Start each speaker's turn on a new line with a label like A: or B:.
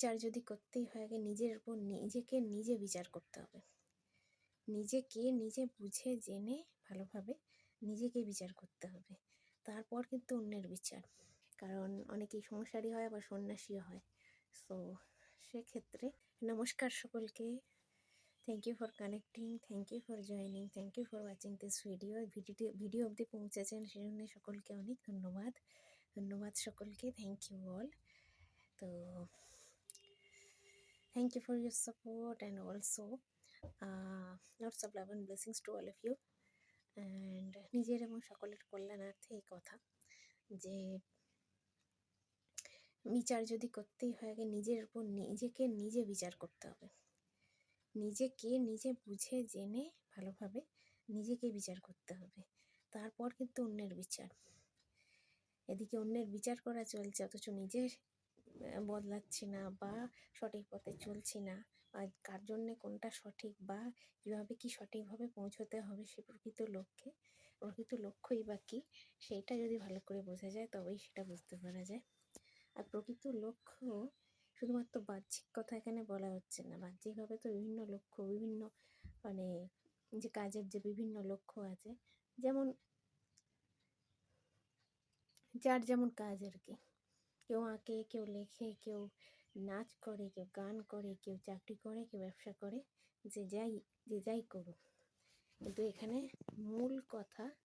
A: বিচার যদি করতেই হয় আগে নিজের উপর নিজেকে নিজে বিচার করতে হবে। নিজেকে নিজে বুঝে জেনে ভালোভাবে নিজেকে বিচার করতে হবে, তারপর কিন্তু অন্যের বিচার। কারণ অনেকেই সংসারী হয় আবার সন্ন্যাসীও হয়। সো সেক্ষেত্রে নমস্কার সকলকে। Thank you for connecting, thank you for joining, thank you for watching this video অবধি পৌঁছেছেন সেজন্য সকলকে অনেক ধন্যবাদ। ধন্যবাদ সকলকে, থ্যাংক ইউ অল। তো thank you for your support and also lots of love and blessings to all of you. And নিজের এবং সকলের কল্যাণার্থে এই কথা যে বিচার যদি করতেই হয় আগে নিজের উপর নিজেকে নিজে বিচার করতে হবে। নিজেকে নিজে বুঝে জেনে ভালোভাবে নিজেকে বিচার করতে হবে, তারপর কিন্তু অন্যের বিচার। এদিকে অন্যের বিচার করা চলছে অথচ নিজের বদলাচ্ছি না বা সঠিক পথে চলছি না, আর কার জন্যে কোনটা সঠিক বা কীভাবে কি সঠিকভাবে পৌঁছতে হবে সে প্রকৃত লক্ষ্যই বা কী সেইটা যদি ভালো করে বোঝা যায় তবেই সেটা বুঝতে পারা যায়। আর প্রকৃত লক্ষ্য শুধুমাত্র বাহ্যিক কথা এখানে বলা হচ্ছে না। বাহ্যিকভাবে তো বিভিন্ন লক্ষ্য, বিভিন্ন মানে যে কাজের যে বিভিন্ন লক্ষ্য আছে, যেমন যার যেমন কাজ আর কি। কেউ আঁকে, কেউ লেখে, কেউ নাচ করে, কেউ গান করে, কেউ চাকরি করে, কেউ ব্যবসা করে, যে যাই করুক, কিন্তু এখানে মূল কথা